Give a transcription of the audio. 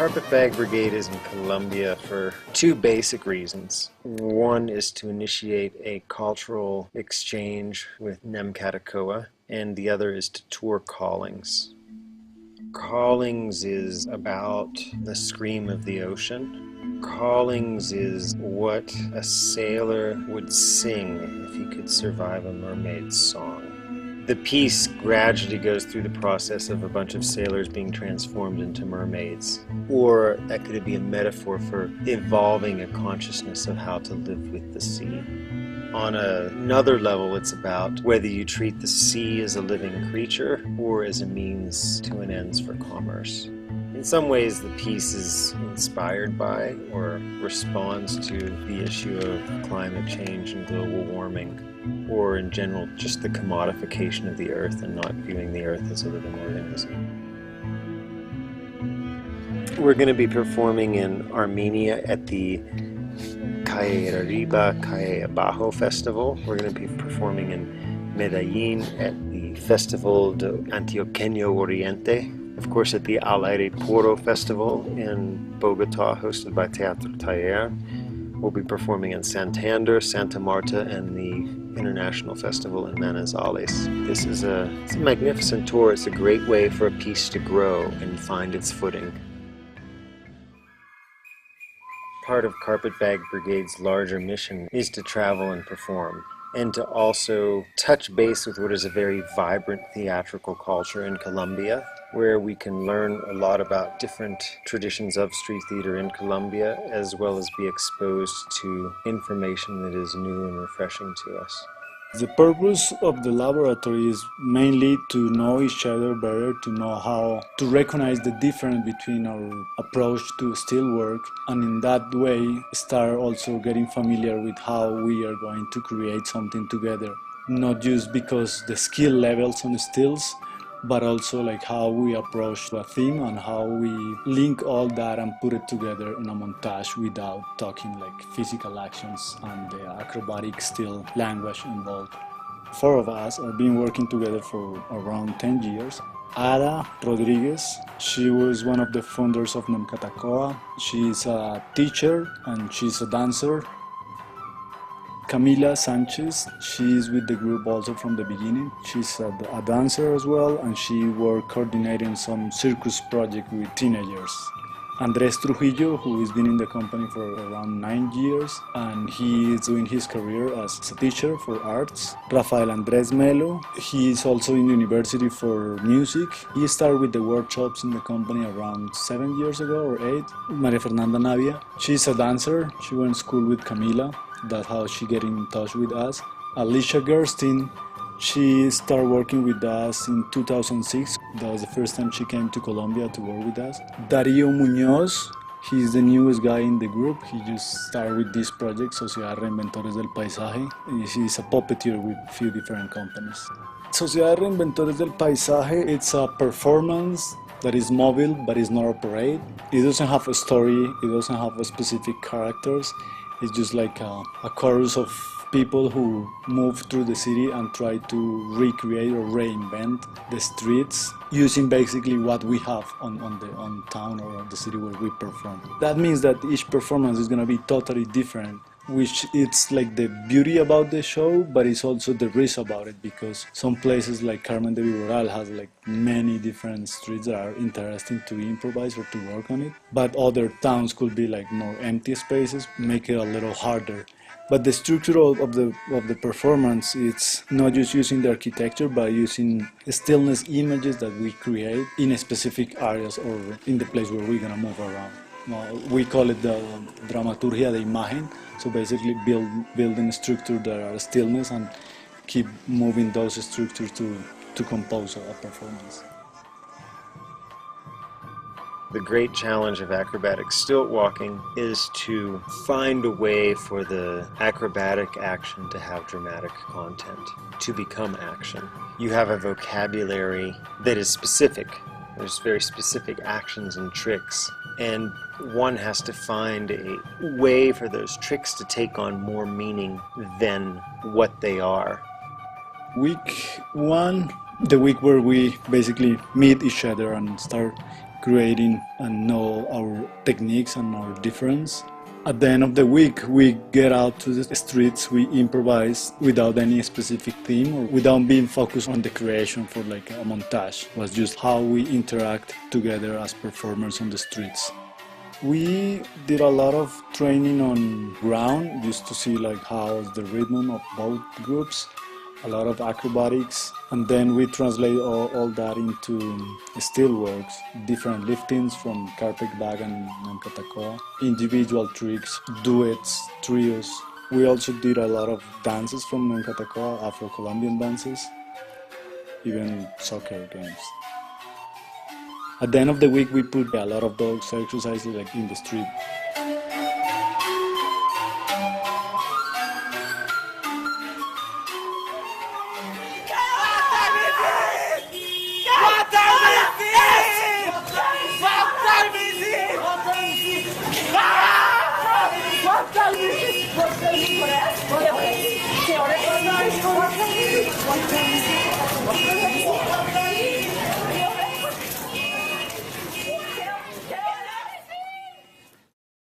Carpetbag Brigade is in Colombia for two basic reasons. One is to initiate a cultural exchange with Nemcatacoa, and the other is to tour Callings. Callings is about the scream of the ocean. Callings is what a sailor would sing if he could survive a mermaid's song. The piece gradually goes through the process of a bunch of sailors being transformed into mermaids. Or that could be a metaphor for evolving a consciousness of how to live with the sea. On another level, it's about whether you treat the sea as a living creature or as a means to an ends for commerce. In some ways, the piece is inspired by or responds to the issue of climate change and global warming, or in general, just the commodification of the earth and not viewing the earth as a living organism. We're going to be performing in Armenia at the Calle Arriba, Calle Abajo festival. We're going to be performing in Medellin at the Festival de Antioqueño Oriente. Of course, at the Laboratorio festival in Bogota, hosted by Teatro Taller. We'll be performing in Santander, Santa Marta, and the International Festival in Manizales. This is it's a magnificent tour. It's a great way for a piece to grow and find its footing. Part of Carpetbag Brigade's larger mission is to travel and perform, and to also touch base with what is a very vibrant theatrical culture in Colombia, where we can learn a lot about different traditions of street theater in Colombia, as well as be exposed to information that is new and refreshing to us. The purpose of the laboratory is mainly to know each other better, to know how to recognize the difference between our approach to still work, and in that way start also getting familiar with how we are going to create something together. Not just because the skill levels on stills, but also like how we approach a theme and how we link all that and put it together in a montage without talking like physical actions and the acrobatic still language involved. Four of us have been working together for around 10 years. Ada Rodriguez, she was one of the founders of Nemcatacoa. She's a teacher and she's a dancer. Camila Sanchez, she's with the group also from the beginning. She's a dancer as well, and she worked coordinating some circus project with teenagers. Andres Trujillo, who has been in the company for around 9 years, and he is doing his career as a teacher for arts. Rafael Andres Melo, he is also in university for music. He started with the workshops in the company around 7 years ago or 8. Maria Fernanda Navia, she's a dancer. She went to school with Camila. That's how she get in touch with us. Alicia Gerstein, she started working with us in 2006. That was the first time she came to Colombia to work with us. Darío Muñoz, he's the newest guy in the group. He just started with this project, Sociedad Reinventores del Paisaje. He's a puppeteer with a few different companies. Sociedad Reinventores del Paisaje, it's a performance that is mobile but is not a parade. It doesn't have a story, it doesn't have a specific characters. It's just like a chorus of people who move through the city and try to recreate or reinvent the streets using basically what we have on town or the city where we perform. That means that each performance is going to be totally different, which it's like the beauty about the show, but it's also the risk about it, because some places like Carmen de Viboral has like many different streets that are interesting to improvise or to work on it, but other towns could be like more empty spaces, make it a little harder. But the structure of the performance, it's not just using the architecture, but using stillness images that we create in specific areas or in the place where we're gonna move around. We call it the dramaturgia de imagen. So basically building structure that are stillness and keep moving those structures to compose a performance. The great challenge of acrobatic stilt walking is to find a way for the acrobatic action to have dramatic content, to become action. You have a vocabulary that is specific. There's very specific actions and tricks, and one has to find a way for those tricks to take on more meaning than what they are. Week 1, the week where we basically meet each other and start creating and know our techniques and our difference. At the end of the week, we get out to the streets, we improvise without any specific theme or without being focused on the creation for like a montage. It was just how we interact together as performers on the streets. We did a lot of training on ground, just to see like how's the rhythm of both groups, a lot of acrobatics, and then we translate all that into steelworks, different liftings from Carpetbag and Nemcatacoa, individual tricks, duets, trios. We also did a lot of dances from Nemcatacoa, Afro-Colombian dances, even soccer games. At the end of the week, we put a lot of those exercises like in the street.